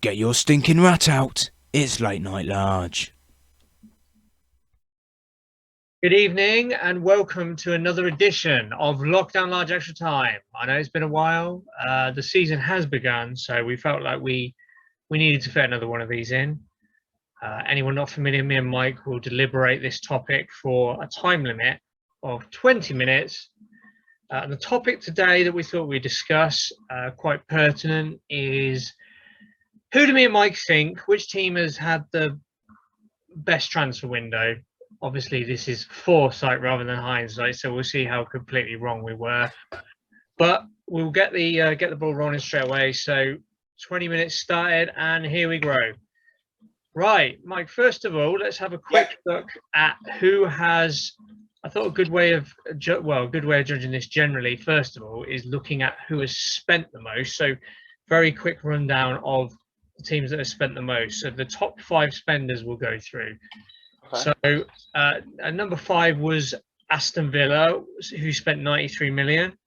Get your stinking rat out. It's late night large. Good evening and welcome to another edition of Lockdown Large Extra Time. I know it's been a while. The season has begun, so we felt like we needed to fit another one of these in. Anyone not familiar, me and Mike will deliberate this topic for a time limit of 20 minutes. The topic today that we thought we'd discuss, quite pertinent, is who do me and Mike think, which team has had the best transfer window? Obviously, this is foresight rather than hindsight, so we'll see how completely wrong we were. But we'll get the ball rolling straight away. So 20 minutes started, and here we go. Right, Mike, first of all, let's have a quick look at who has... I thought a good way of judging this generally, first of all, is looking at who has spent the most. So very quick rundown of the teams that have spent the most. So the top 5 spenders we'll go through. Okay. So number 5 was Aston Villa, who spent 93 million.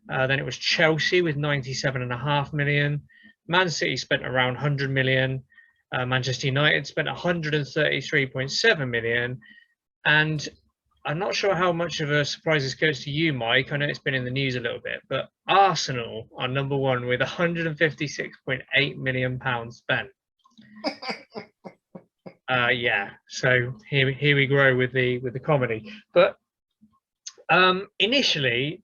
Then it was Chelsea with 97.5 million. Man City spent around 100 million. Manchester United spent 133.7 million. And I'm not sure how much of a surprise this goes to you, Mike. I know it's been in the news a little bit, but Arsenal are number 1 with 156.8 million pounds spent. Yeah, so here we grow with the comedy. But initially,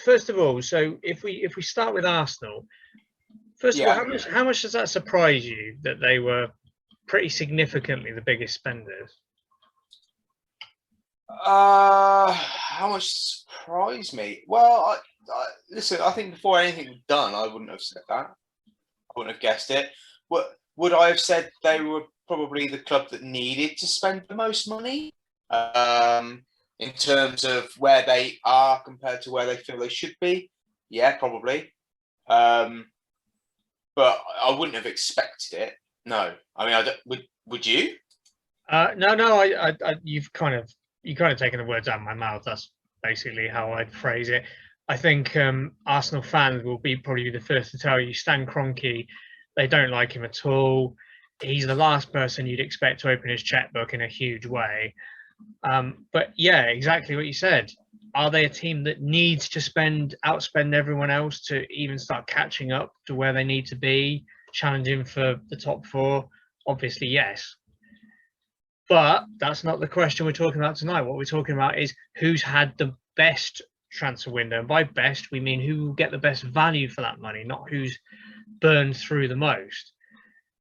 first of all, so if we start with Arsenal, first of all, how much does that surprise you that they were pretty significantly the biggest spenders? How much surprised me? Well, listen, I think before anything was done, I wouldn't have said that. I wouldn't have guessed it. Would I have said they were probably the club that needed to spend the most money in terms of where they are compared to where they feel they should be? Yeah, probably. But I wouldn't have expected it. No, I mean, I don't, would you? No. You've kind of taken the words out of my mouth. That's basically how I'd phrase it. I think Arsenal fans will probably be the first to tell you Stan Kroenke, they don't like him at all. He's the last person you'd expect to open his checkbook in a huge way. But yeah, exactly what you said. Are they a team that needs to outspend everyone else to even start catching up to where they need to be, challenging for the top 4? Obviously, yes. But that's not the question we're talking about tonight. What we're talking about is who's had the best transfer window. And by best, we mean who will get the best value for that money, not who's burned through the most.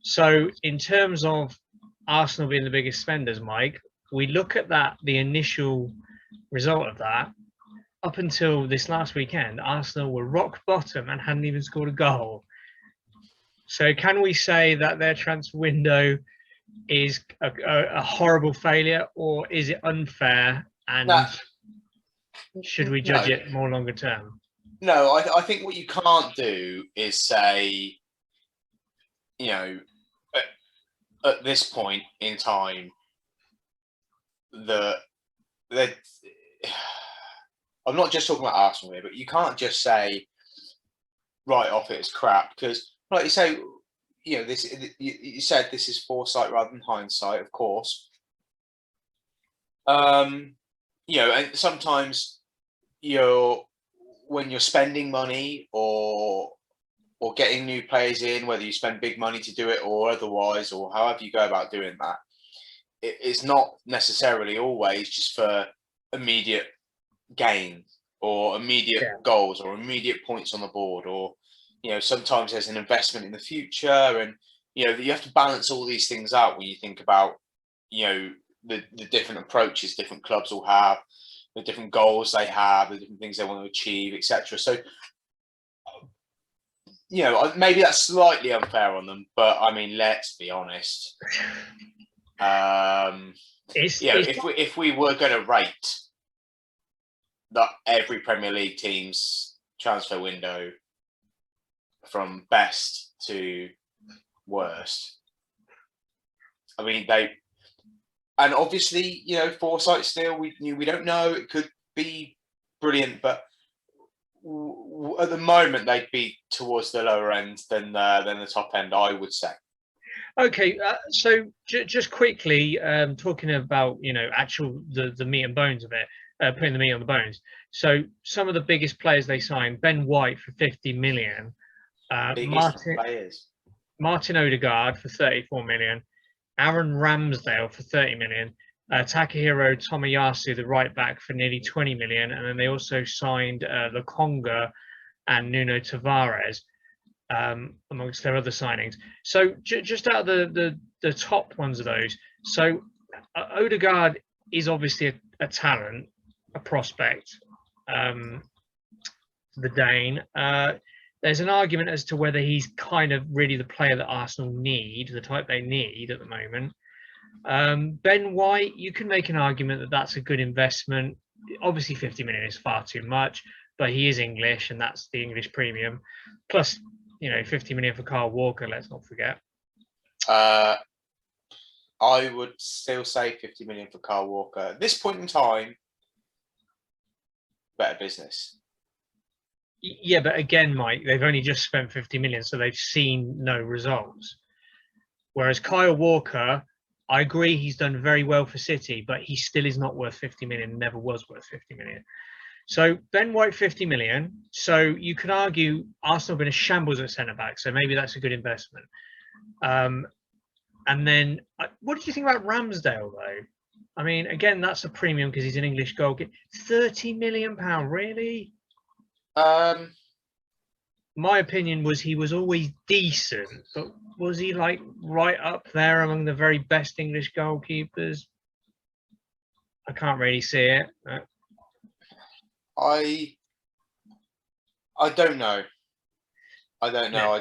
So in terms of Arsenal being the biggest spenders, Mike, we look at the initial result of that. Up until this last weekend, Arsenal were rock bottom and hadn't even scored a goal. So can we say that their transfer window is a horrible failure, or is it unfair, and should we judge it more longer term? No, I think what you can't do is say, you know, at this point in time, that I'm not just talking about Arsenal here, but you can't just say right off it's crap, because, like you say, you know, you said this is foresight rather than hindsight, of course. You know, and sometimes when you're spending money or getting new players in, whether you spend big money to do it or otherwise, or however you go about doing that, it's not necessarily always just for immediate gain or immediate goals or immediate points on the board, or, you know, sometimes there's an investment in the future, and, you know, you have to balance all these things out when you think about, you know, the different approaches different clubs will have, the different goals they have, the different things they want to achieve, etc. So, you know, maybe that's slightly unfair on them, but I mean, let's be honest. If we were going to rate that every Premier League team's transfer window from best to worst, I mean, and obviously, you know, foresight still, we don't know, it could be brilliant, but at the moment they'd be towards the lower end than the top end, I would say. Okay, so just quickly talking about actual the meat and bones of it, putting the meat on the bones. So some of the biggest players they signed: Ben White for 50 million, Martin Odegaard for 34 million, Aaron Ramsdale for 30 million, Takahiro Tomiyasu, the right back, for nearly 20 million, and then they also signed Lokonga and Nuno Tavares, amongst their other signings. So just out of the top ones of those, so Odegaard is obviously a talent, a prospect, the Dane. There's an argument as to whether he's kind of really the player that Arsenal need, the type they need at the moment. Ben White, you can make an argument that that's a good investment. Obviously 50 million is far too much, but he is English and that's the English premium. Plus, 50 million for Kyle Walker, let's not forget. I would still say 50 million for Kyle Walker. At this point in time, better business. Yeah, but again, Mike, they've only just spent 50 million, so they've seen no results. Whereas Kyle Walker, I agree he's done very well for City, but he still is not worth 50 million, never was worth 50 million. So Ben White, 50 million. So you could argue Arsenal have been a shambles at centre-back, so maybe that's a good investment. And then, what do you think about Ramsdale, though? I mean, again, that's a premium because he's an English goalkeeper. £30 million, really? My opinion was he was always decent, but was he like right up there among the very best English goalkeepers? I can't really see it. I don't know. I don't know.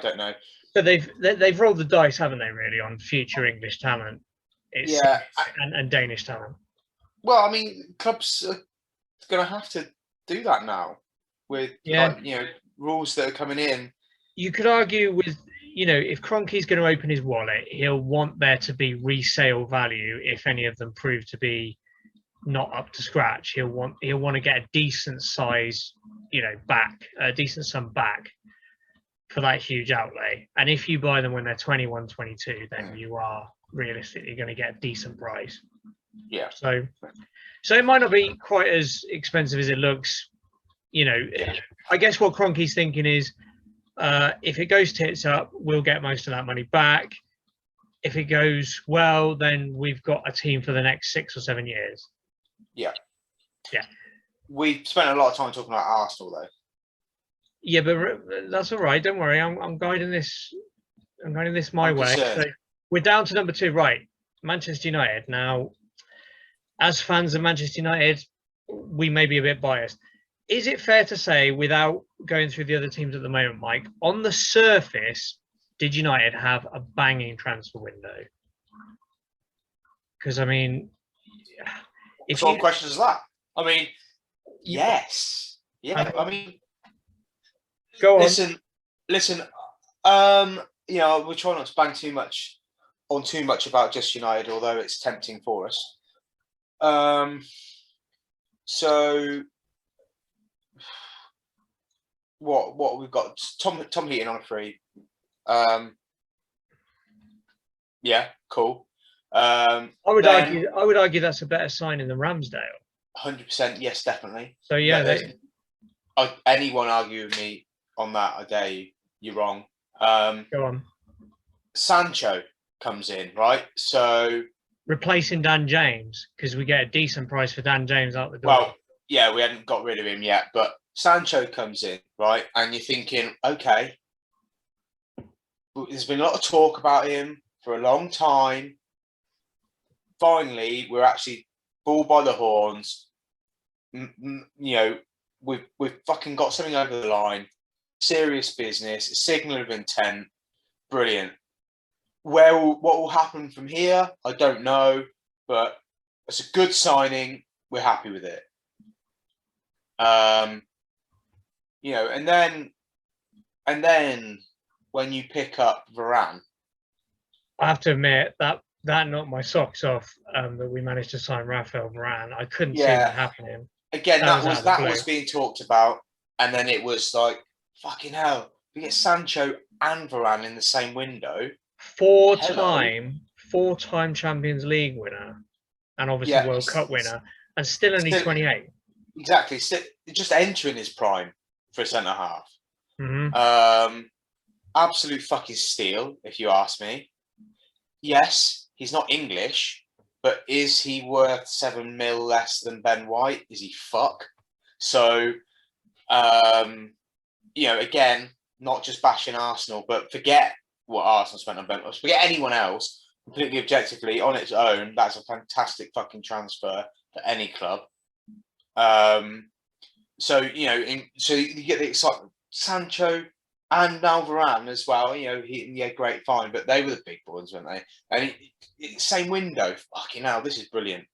So they've rolled the dice, haven't they? Really, on future English talent, and Danish talent. Well, I mean, clubs are going to have to do that now with rules that are coming in. You could argue with if Kroenke's going to open his wallet, he'll want there to be resale value if any of them prove to be not up to scratch. He'll want to get a decent size, a decent sum back for that huge outlay. And if you buy them when they're 21, 22, then you are realistically going to get a decent price. Yeah. So it might not be quite as expensive as it looks. I guess what Kroenke's thinking is, if it goes tits up, we'll get most of that money back. If it goes well, then we've got a team for the next 6 or 7 years. Yeah. Yeah. We've spent a lot of time talking about Arsenal, though. Yeah, but that's all right. Don't worry. I'm guiding this. I'm guiding this my way. So we're down to number 2, right? Manchester United. Now, as fans of Manchester United, we may be a bit biased. Is it fair to say, without going through the other teams at the moment, Mike, on the surface, did United have a banging transfer window? Because, I mean, what question is that? I mean, yes. Yeah, I mean, go on. Listen. We try not to bang too much about just United, although it's tempting for us. So what we've got? Tom Heaton on a free. Yeah, cool. I would argue that's a better signing than Ramsdale. 100%, yes, definitely. So yeah, anyone argue with me on that? I dare you. You're wrong. Go on. Sancho comes in, right? So replacing Dan James, because we get a decent price for Dan James out the door. Well, yeah, we hadn't got rid of him yet, but Sancho comes in, right? And you're thinking, okay, there's been a lot of talk about him for a long time. Finally, we're actually bull by the horns. We've fucking got something over the line. Serious business, a signal of intent. Brilliant. What will happen from here? I don't know, but it's a good signing. We're happy with it. And then when you pick up Varane, I have to admit that knocked my socks off. That we managed to sign Raphael Varane. I couldn't see that happening. Again, that was being talked about. and then it was like, fucking hell, we get Sancho and Varane in the same window. Four-time Champions League winner, and obviously Yeah, World Cup winner, and still only 28. Exactly, just entering his prime for a centre half. Mm-hmm. Absolute fucking steal, if you ask me. Yes, he's not English, but is he worth 7 mil less than Ben White? Is he fuck? So, again, not just bashing Arsenal, but forget what Arsenal spent on Ben White. Forget anyone else. Completely objectively, on its own, that's a fantastic fucking transfer for any club. So you get the excitement. Sancho and now Varane as well. Great, fine, but they were the big boys, weren't they? And same window. Fucking hell, this is brilliant.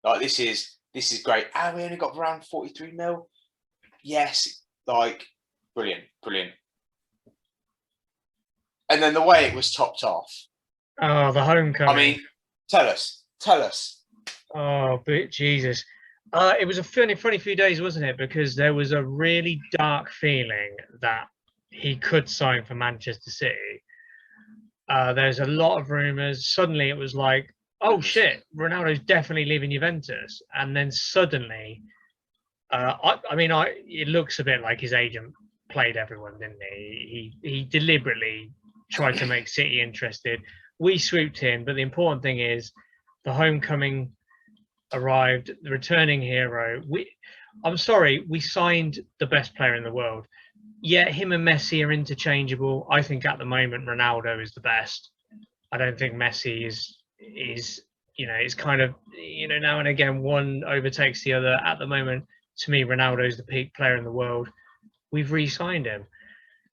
Like this is great. And we only got Varane 43 mil. Yes, like brilliant. And then the way it was topped off. Oh, the homecoming. I mean, tell us. Oh, but Jesus. It was a funny few days, wasn't it? Because there was a really dark feeling that he could sign for Manchester City. There's a lot of rumours. Suddenly it was like, oh shit, Ronaldo's definitely leaving Juventus. And then suddenly, it looks a bit like his agent played everyone, didn't he? He deliberately tried to make City interested. We swooped in, but the important thing is the homecoming arrived, the returning hero. I'm sorry, we signed the best player in the world. Yeah, him and Messi are interchangeable. I think at the moment Ronaldo is the best. I don't think Messi is it's kind of now and again one overtakes the other. At the moment, to me, Ronaldo is the peak player in the world. We've re-signed him.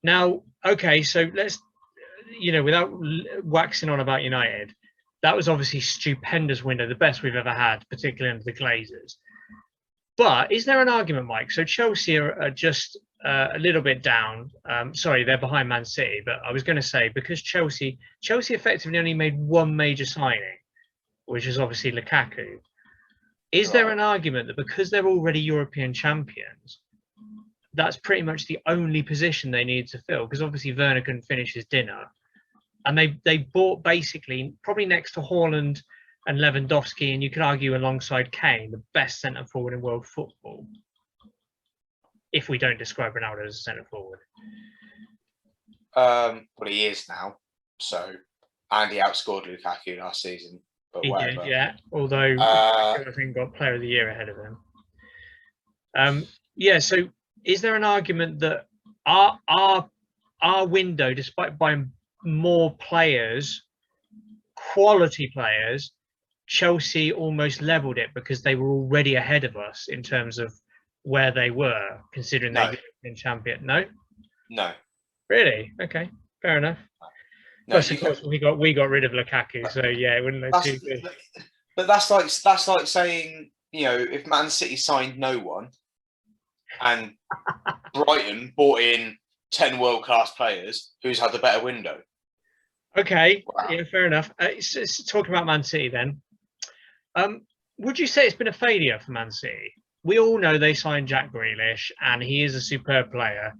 Now, okay, so let's without waxing on about United, that was obviously a stupendous window, the best we've ever had, particularly under the Glazers. But is there an argument, Mike? So Chelsea are just a little bit down. Sorry, they're behind Man City. But I was going to say, because Chelsea effectively only made one major signing, which is obviously Lukaku. Is there an argument that because they're already European champions, that's pretty much the only position they need to fill? Because obviously Werner couldn't finish his dinner. And they bought basically, probably next to Haaland and Lewandowski, and you could argue alongside Kane, the best centre forward in world football. If we don't describe Ronaldo as a centre forward. Well, he is now. So, and he outscored Lukaku last season. But he whatever. did, yeah. Although I think got Player of the Year ahead of him. So is there an argument that our window, despite buying more players, quality players, Chelsea almost leveled it because they were already ahead of us in terms of where they were, considering they've been champion? No? No. Really? Okay, fair enough. No, plus, of course, we got rid of Lukaku, so yeah, it wouldn't look too good. But that's like saying, if Man City signed no one and Brighton bought in 10 world-class players, who's had the better window? Okay, yeah, fair enough. Talking about Man City then, would you say it's been a failure for Man City? We all know they signed Jack Grealish, and he is a superb player.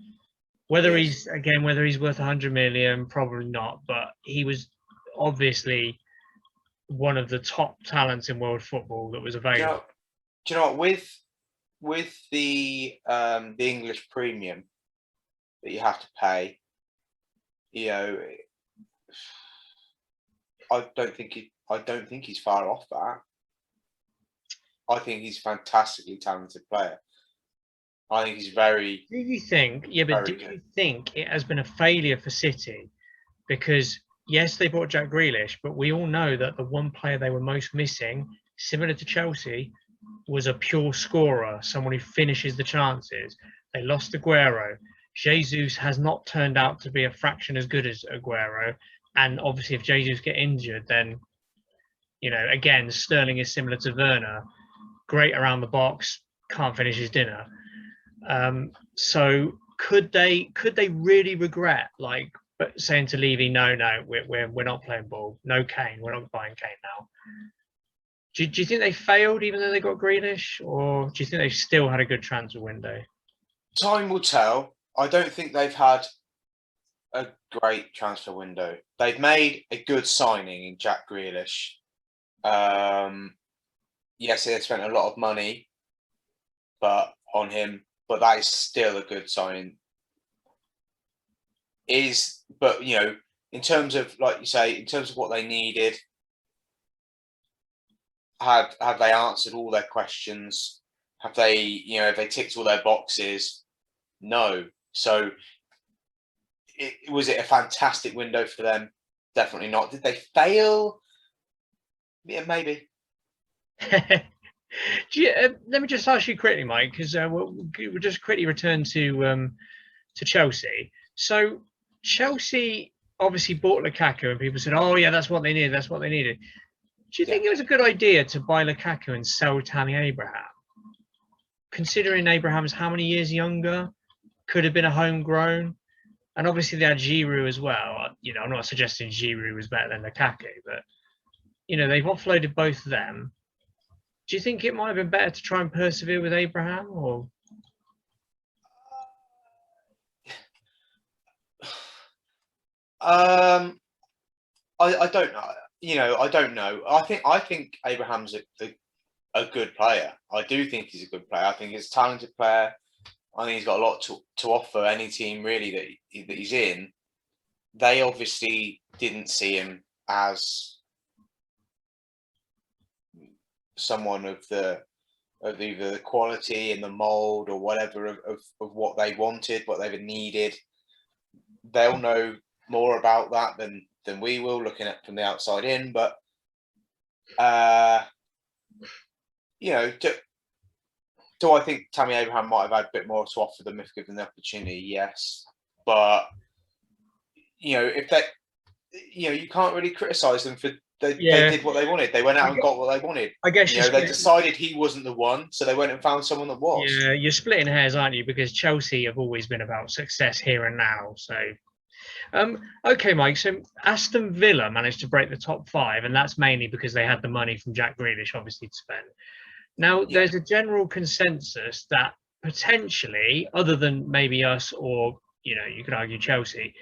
Whether he's worth 100 million, probably not, but he was obviously one of the top talents in world football that was available. Do you know what? With the English premium that you have to pay, I don't think he's far off that. I think he's a fantastically talented player. I think he's very. Do you think? Yeah, but do you think it has been a failure for City? Because yes, they bought Jack Grealish, but we all know that the one player they were most missing, similar to Chelsea, was a pure scorer, someone who finishes the chances. They lost Aguero. Jesus has not turned out to be a fraction as good as Aguero. And obviously, if Jesus get injured, then again, Sterling is similar to Werner, great around the box, can't finish his dinner. So could they really regret saying to Levy, no, we're not playing ball, no Kane, we're not buying Kane now? Do you think they failed even though they got Grealish, or do you think they still had a good transfer window? Time will tell. I don't think they've had a great transfer window. They've made a good signing in Jack Grealish. Yes, they spent a lot of money, but on him, but that is still a good signing. But in terms of, like you say, in terms of what they needed, have they answered all their questions? Have they, have they ticked all their boxes? No. So, was it a fantastic window for them? Definitely not. Did they fail? Yeah, maybe. Let me just ask you quickly, Mike, because we'll just quickly return to Chelsea. So Chelsea obviously bought Lukaku, and people said, "Oh yeah, that's what they needed. That's what they needed." Do you think it was a good idea to buy Lukaku and sell Tammy Abraham, considering Abraham's how many years younger? Could have been a homegrown, and obviously they had Giroud as well. I'm not suggesting Giroud was better than Lukaku, but they've offloaded both of them. Do you think it might have been better to try and persevere with Abraham, or? I don't know. I don't know. I think Abraham's a good player. I do think he's a good player. I think he's a talented player. I think he's got a lot to offer any team really that he's in. They obviously didn't see him as someone of either the quality and the mold or whatever of what they wanted, what they needed. They'll know more about that than we will, looking at from the outside in. But do I think Tammy Abraham might have had a bit more to offer them if given the opportunity? Yes, but if that, you can't really criticise them for they did what they wanted. They went out and got what they wanted. I guess they decided he wasn't the one, so they went and found someone that was. Yeah, you're splitting hairs, aren't you? Because Chelsea have always been about success here and now. So, okay, Mike. So Aston Villa managed to break the top 5, and that's mainly because they had the money from Jack Grealish, obviously, to spend. Now, there's a general consensus that potentially, other than maybe us or you could argue Chelsea,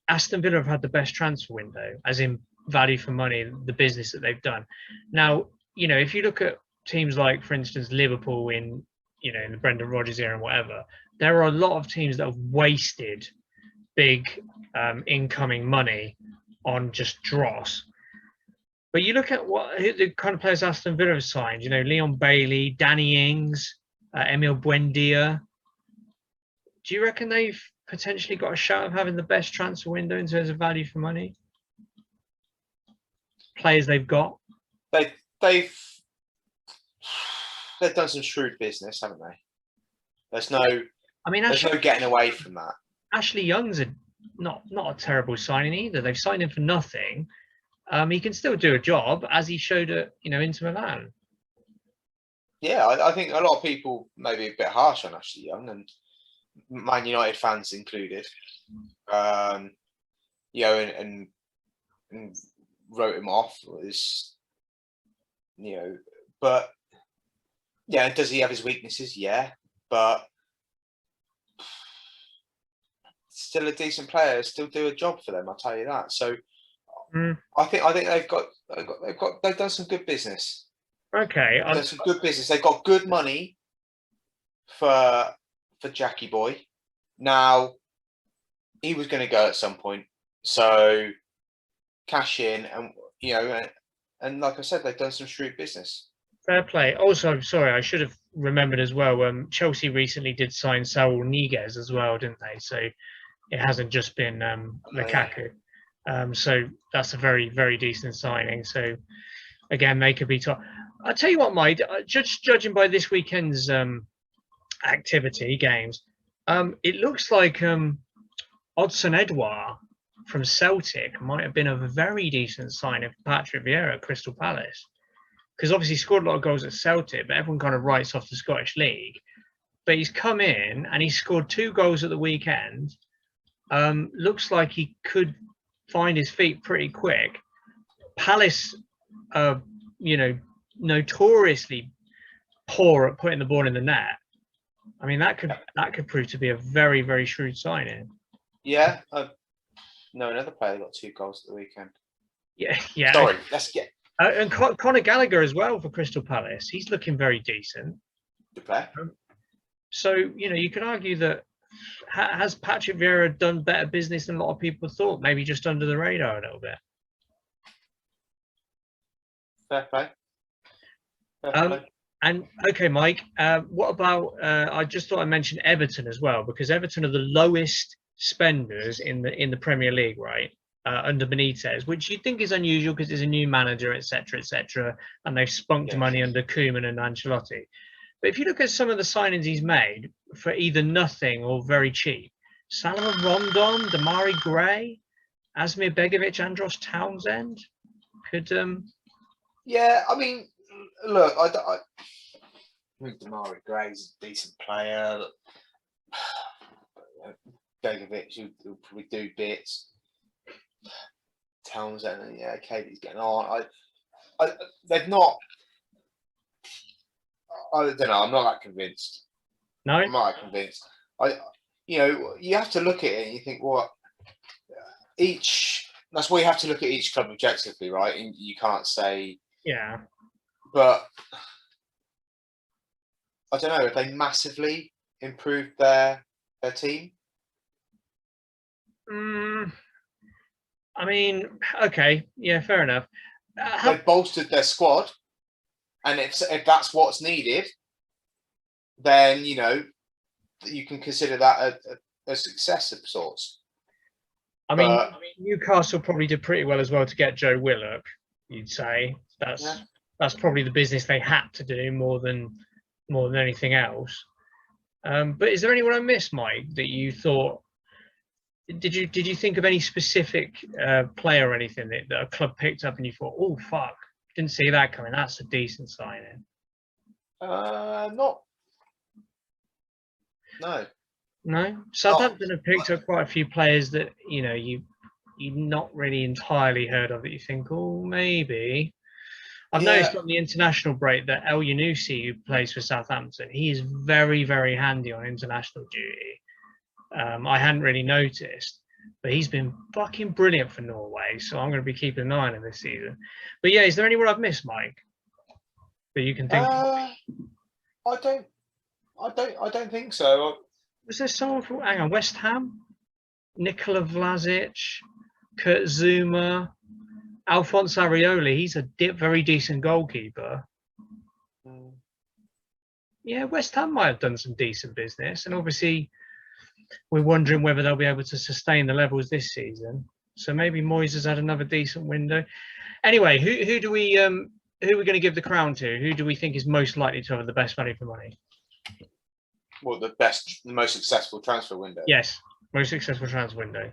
Aston Villa have had the best transfer window, as in value for money, the business that they've done. Now, if you look at teams like, for instance, Liverpool in the Brendan Rodgers era and whatever, there are a lot of teams that have wasted big incoming money on just dross. But you look at the kind of players Aston Villa have signed, Leon Bailey, Danny Ings, Emil Buendia. Do you reckon they've potentially got a shot of having the best transfer window in terms of value for money? Players they've got. They've done some shrewd business, haven't they? There's no getting away from that. Ashley Young's not a terrible signing either. They've signed him for nothing. He can still do a job, as he showed at Inter Milan. Yeah, I think a lot of people may be a bit harsh on Ashley Young, and Man United fans included. And wrote him off but does he have his weaknesses? Yeah, but still a decent player, still do a job for them, I'll tell you that. So I think they've done some good business. Okay, they've done some good business. They've got good money for Jackie Boy. Now he was going to go at some point, so cash in, and like I said, they've done some shrewd business. Fair play. Also, sorry, I should have remembered as well. Chelsea recently did sign Saul Niguez as well, didn't they? So it hasn't just been Lukaku. So that's a very, very decent signing. So again, they could be top. I'll tell you what, Mike. Judging by this weekend's games, it looks like Odsonne Edouard from Celtic might have been a very decent signing for Patrick Vieira at Crystal Palace, because obviously he scored a lot of goals at Celtic, but everyone kind of writes off the Scottish League. But he's come in and he scored 2 goals at the weekend. Looks like he could find his feet pretty quick. Palace notoriously poor at putting the ball in the net. I mean, that could prove to be a very, very shrewd signing. Yeah. No, another player got 2 goals at the weekend. Yeah, yeah. Sorry, let's get And Conor Gallagher as well for Crystal Palace. He's looking very decent. the player. So, you could argue that has Patrick Vieira done better business than a lot of people thought? Maybe just under the radar a little bit. Fair play. Fair play. And okay, Mike, what about? I just thought I mentioned Everton as well, because Everton are the lowest spenders in the Premier League, right? Under Benitez, which you'd think is unusual because there's a new manager, etc., and they've spunked money under Koeman and Ancelotti. But if you look at some of the signings he's made for either nothing or very cheap, Salomon Rondon, Damari Gray, Asmir Begovic, Andros Townsend, could Yeah, I mean, look, I think Damari Gray's a decent player. Begovic will probably do bits. Townsend, yeah, Katie's getting on. They've not. I don't know. I'm not that convinced. no. I'm not that convinced. You have to look at it and you think, what that's why you have to look at each club objectively, right? And you can't say, Yeah. But I don't know if they massively improved their team. I mean, okay, yeah, fair enough. They've bolstered their squad, and if that's what's needed, then you can consider that a success of sorts. I mean, Newcastle probably did pretty well as well to get Joe Willock. You'd say that's probably the business they had to do more than anything else. But is there anyone I missed, Mike, that you thought? Did you think of any specific player or anything that a club picked up and you thought, oh fuck, didn't see that coming? That's a decent signing. No. No. Southampton have picked up quite a few players that you've not really entirely heard of that you think, oh maybe. I've noticed on the international break that El Yunusi, who plays for Southampton, he is very, very handy on international duty. I hadn't really noticed, but he's been fucking brilliant for Norway. So I'm going to be keeping an eye on him this season. But yeah, is there anyone I've missed, Mike, that you can think of? I don't think so. Was there someone from West Ham? Nikola Vlasic, Kurt Zuma, Alphonse Areola. He's a very decent goalkeeper. Yeah, West Ham might have done some decent business, and obviously we're wondering whether they'll be able to sustain the levels this season. So maybe Moyes has had another decent window. Anyway, who are we going to give the crown to? Who do we think is most likely to have the best value for money? Well, the most successful transfer window. Yes, most successful transfer window.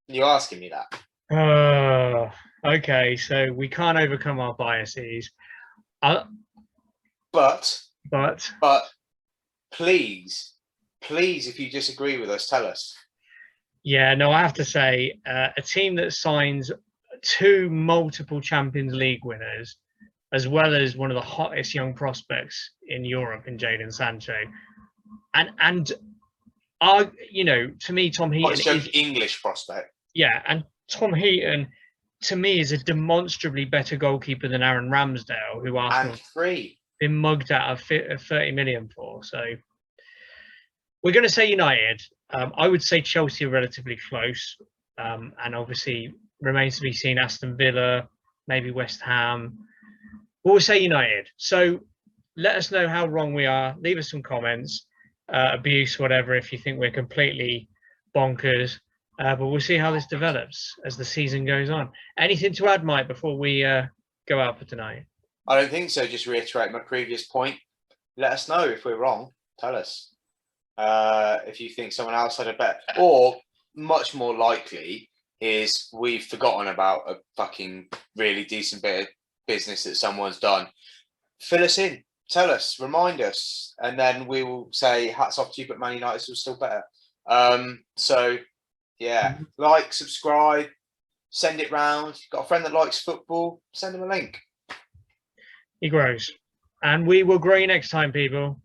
You're asking me that. Okay, so we can't overcome our biases. But please, if you disagree with us, tell us. Yeah, no, I have to say, a team that signs 2 multiple Champions League winners, as well as one of the hottest young prospects in Europe in Jadon Sancho, and to me, Tom Heaton is English prospect. Yeah, and Tom Heaton, to me, is a demonstrably better goalkeeper than Aaron Ramsdale, who Arsenal been mugged out of 30 million for. So we're going to say United. I would say Chelsea are relatively close, and obviously remains to be seen Aston Villa, maybe West Ham. We'll say United. So let us know how wrong we are. Leave us some comments, abuse, whatever, if you think we're completely bonkers. But we'll see how this develops as the season goes on. Anything to add, Mike, before we go out for tonight? I don't think so. Just reiterate my previous point. Let us know if we're wrong. Tell us if you think someone else had a bet. Or, much more likely, is we've forgotten about a fucking really decent bit of business that someone's done. Fill us in. Tell us. Remind us. And then we will say, hats off to you, but Man United was still better. So... yeah, like, subscribe, send it round. Got a friend that likes football, send him a link. He grows. And we will grow you next time, people.